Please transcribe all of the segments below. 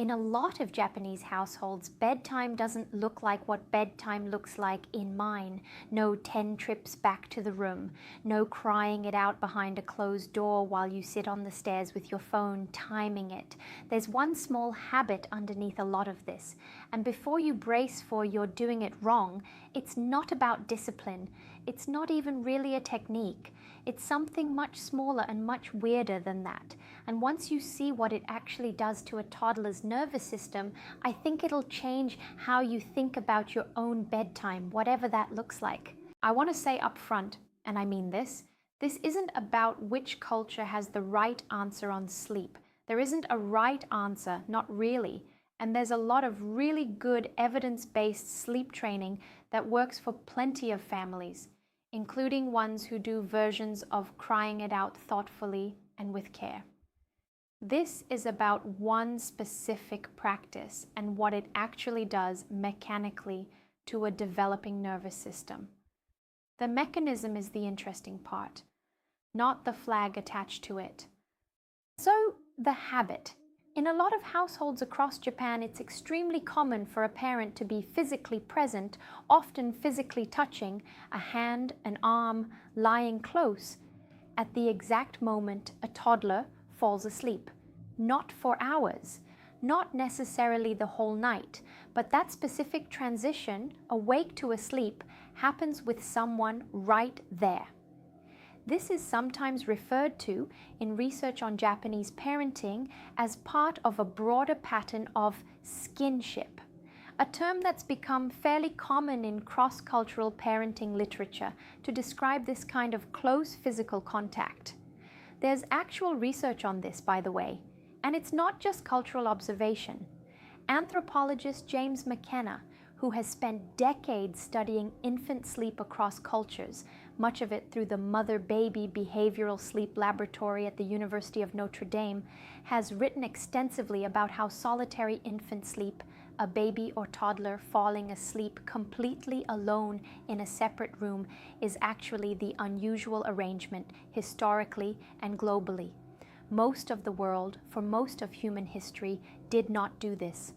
In a lot of Japanese households, bedtime doesn't look like what bedtime looks like in mine. No 10 trips back to the room, no crying it out behind a closed door while you sit on the stairs with your phone timing it. There's one small habit underneath a lot of this, and before you brace for you're doing it wrong, it's not about discipline. It's not even really a technique. It's something much smaller and much weirder than that. And once you see what it actually does to a toddler's nervous system, I think it'll change how you think about your own bedtime, whatever that looks like. I want to say up front, and I mean this isn't about which culture has the right answer on sleep. There isn't a right answer, not really. And there's a lot of really good evidence-based sleep training that works for plenty of families, including ones who do versions of crying it out thoughtfully and with care. This is about one specific practice and what it actually does mechanically to a developing nervous system. The mechanism is the interesting part, not the flag attached to it. So, the habit. In a lot of households across Japan, it's extremely common for a parent to be physically present, often physically touching a hand, an arm, lying close, at the exact moment a toddler falls asleep. Not for hours, not necessarily the whole night, but that specific transition, awake to asleep, happens with someone right there. This is sometimes referred to in research on Japanese parenting as part of a broader pattern of skinship, a term that's become fairly common in cross-cultural parenting literature to describe this kind of close physical contact. There's actual research on this, by the way, and it's not just cultural observation. Anthropologist James McKenna, who has spent decades studying infant sleep across cultures, much of it through the Mother-Baby Behavioral Sleep Laboratory at the University of Notre Dame, has written extensively about how solitary infant sleep, a baby or toddler falling asleep completely alone in a separate room, is actually the unusual arrangement historically and globally. Most of the world, for most of human history, did not do this.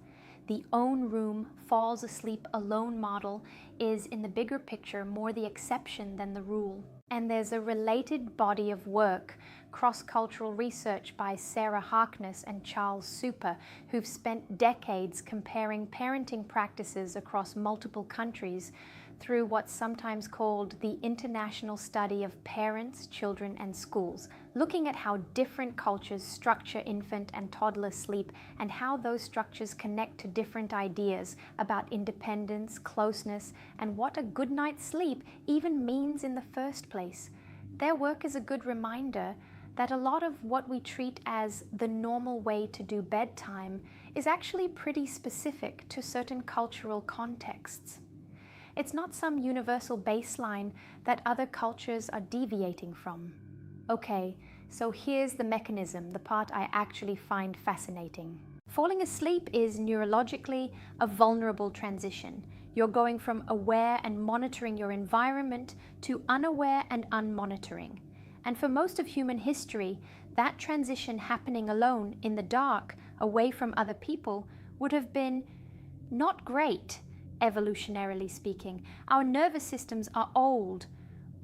The own room, falls asleep alone model is, in the bigger picture, more the exception than the rule. And there's a related body of work, cross-cultural research by Sarah Harkness and Charles Super, who've spent decades comparing parenting practices across multiple countries through what's sometimes called the International Study of Parents, Children, and Schools, looking at how different cultures structure infant and toddler sleep and how those structures connect to different ideas about independence, closeness, and what a good night's sleep even means in the first place. Their work is a good reminder that a lot of what we treat as the normal way to do bedtime is actually pretty specific to certain cultural contexts. It's not some universal baseline that other cultures are deviating from. Okay, so here's the mechanism, the part I actually find fascinating. Falling asleep is neurologically a vulnerable transition. You're going from aware and monitoring your environment to unaware and unmonitoring. And for most of human history, that transition happening alone, in the dark, away from other people, would have been not great. Evolutionarily speaking, our nervous systems are old,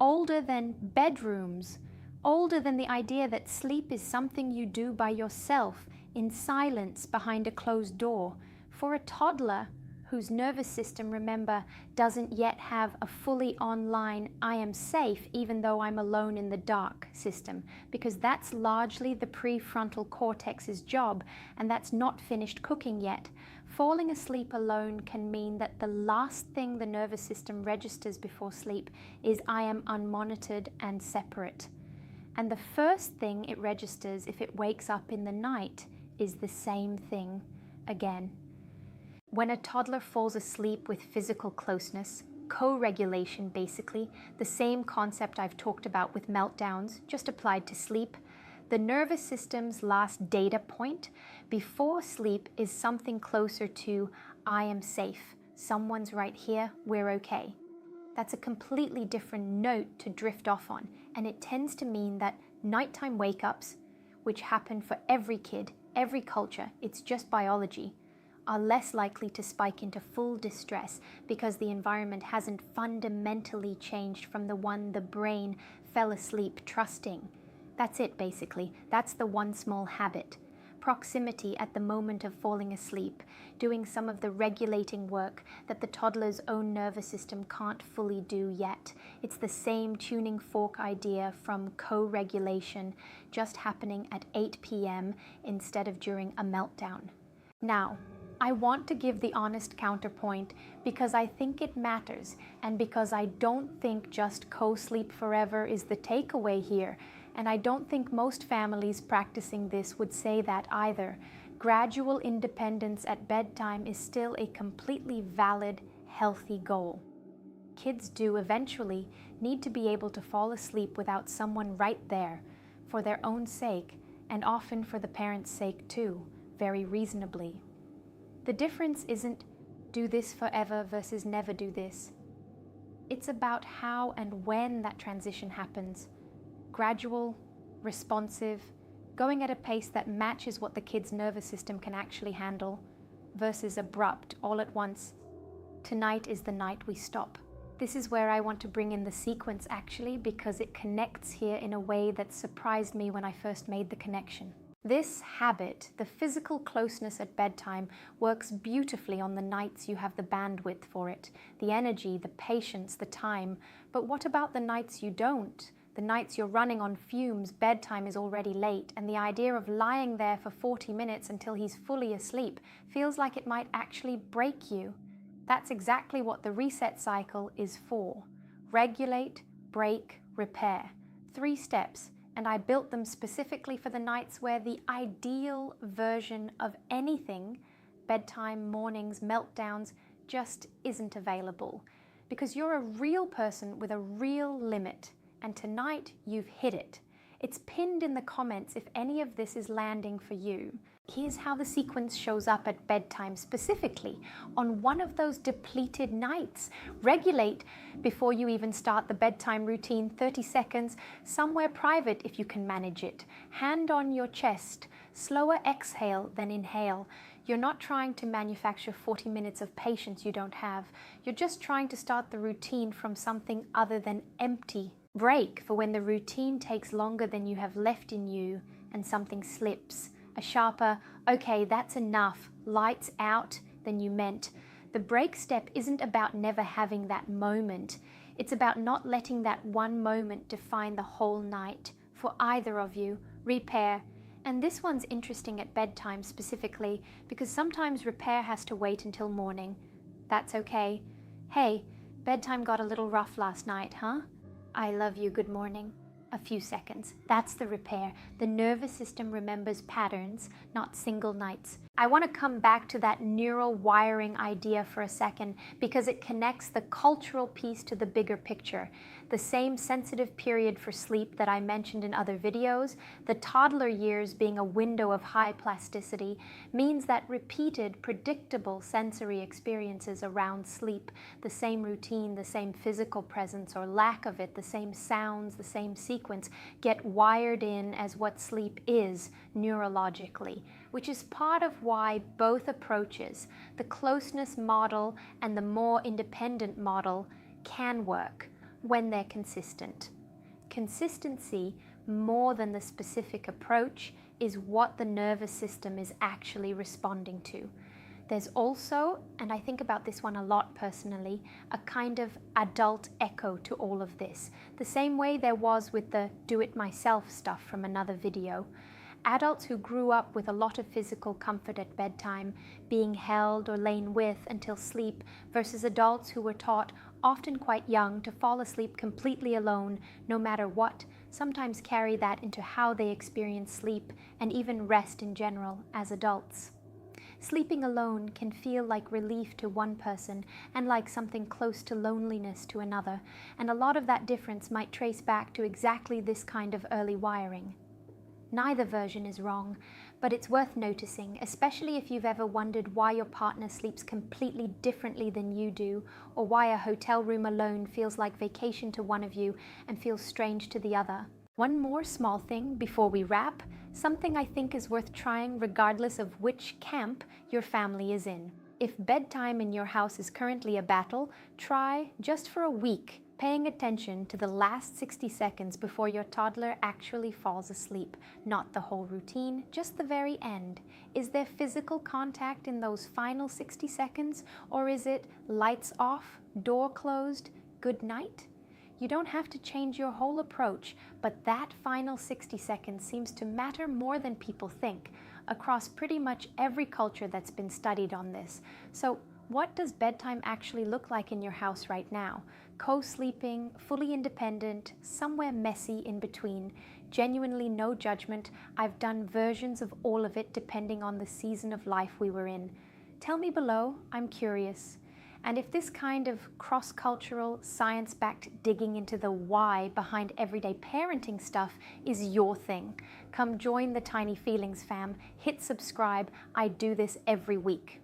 older than bedrooms, older than the idea that sleep is something you do by yourself, in silence, behind a closed door. For a toddler whose nervous system, remember, doesn't yet have a fully online "I am safe even though I'm alone in the dark" system, because that's largely the prefrontal cortex's job, and that's not finished cooking yet. Falling asleep alone can mean that the last thing the nervous system registers before sleep is "I am unmonitored and separate." And the first thing it registers if it wakes up in the night is the same thing again. When a toddler falls asleep with physical closeness, co-regulation basically, the same concept I've talked about with meltdowns, just applied to sleep, the nervous system's last data point before sleep is something closer to "I am safe, someone's right here, we're okay." That's a completely different note to drift off on, and it tends to mean that nighttime wake-ups, which happen for every kid, every culture, it's just biology, are less likely to spike into full distress because the environment hasn't fundamentally changed from the one the brain fell asleep trusting. That's it, basically. That's the one small habit. Proximity at the moment of falling asleep, doing some of the regulating work that the toddler's own nervous system can't fully do yet. It's the same tuning fork idea from co-regulation, just happening at 8 p.m. instead of during a meltdown. Now, I want to give the honest counterpoint because I think it matters and because I don't think just co-sleep forever is the takeaway here. And I don't think most families practicing this would say that either. Gradual independence at bedtime is still a completely valid, healthy goal. Kids do eventually need to be able to fall asleep without someone right there, for their own sake, and often for the parents' sake too, very reasonably. The difference isn't do this forever versus never do this. It's about how and when that transition happens. Gradual, responsive, going at a pace that matches what the kid's nervous system can actually handle, versus abrupt, all at once. Tonight is the night we stop. This is where I want to bring in the sequence actually, because it connects here in a way that surprised me when I first made the connection. This habit, the physical closeness at bedtime, works beautifully on the nights you have the bandwidth for it, the energy, the patience, the time. But what about the nights you don't? The nights you're running on fumes, bedtime is already late, and the idea of lying there for 40 minutes until he's fully asleep feels like it might actually break you. That's exactly what the reset cycle is for. Regulate, break, repair. 3 steps, and I built them specifically for the nights where the ideal version of anything, bedtime, mornings, meltdowns, just isn't available. Because you're a real person with a real limit. And tonight, you've hit it. It's pinned in the comments if any of this is landing for you. Here's how the sequence shows up at bedtime specifically, on one of those depleted nights. Regulate before you even start the bedtime routine, 30 seconds, somewhere private if you can manage it. Hand on your chest, slower exhale than inhale. You're not trying to manufacture 40 minutes of patience you don't have. You're just trying to start the routine from something other than empty. Break for when the routine takes longer than you have left in you and something slips. A sharper, okay, that's enough, lights out than you meant. The break step isn't about never having that moment. It's about not letting that one moment define the whole night for either of you. Repair. And this one's interesting at bedtime specifically because sometimes repair has to wait until morning. That's okay. Hey, bedtime got a little rough last night, huh? I love you, good morning. A few seconds. That's the repair. The nervous system remembers patterns, not single nights. I want to come back to that neural wiring idea for a second because it connects the cultural piece to the bigger picture. The same sensitive period for sleep that I mentioned in other videos, the toddler years being a window of high plasticity, means that repeated, predictable sensory experiences around sleep, the same routine, the same physical presence or lack of it, the same sounds, the same sequence, get wired in as what sleep is neurologically, which is part of why both approaches, the closeness model and the more independent model, can work when they're consistent. Consistency, more than the specific approach, is what the nervous system is actually responding to. There's also, and I think about this one a lot personally, a kind of adult echo to all of this, the same way there was with the do-it-myself stuff from another video. Adults who grew up with a lot of physical comfort at bedtime, being held or lain with until sleep, versus adults who were taught, often quite young, to fall asleep completely alone, no matter what, sometimes carry that into how they experience sleep and even rest in general as adults. Sleeping alone can feel like relief to one person and like something close to loneliness to another, and a lot of that difference might trace back to exactly this kind of early wiring. Neither version is wrong, but it's worth noticing, especially if you've ever wondered why your partner sleeps completely differently than you do, or why a hotel room alone feels like vacation to one of you and feels strange to the other. One more small thing before we wrap, something I think is worth trying regardless of which camp your family is in. If bedtime in your house is currently a battle, try, just for a week, paying attention to the last 60 seconds before your toddler actually falls asleep. Not the whole routine, just the very end. Is there physical contact in those final 60 seconds, or is it lights off, door closed, good night? You don't have to change your whole approach, but that final 60 seconds seems to matter more than people think, across pretty much every culture that's been studied on this. So what does bedtime actually look like in your house right now? Co-sleeping, fully independent, somewhere messy in between, genuinely no judgment. I've done versions of all of it depending on the season of life we were in. Tell me below, I'm curious. And if this kind of cross-cultural, science-backed digging into the why behind everyday parenting stuff is your thing, come join the Tiny Feelings fam, hit subscribe. I do this every week.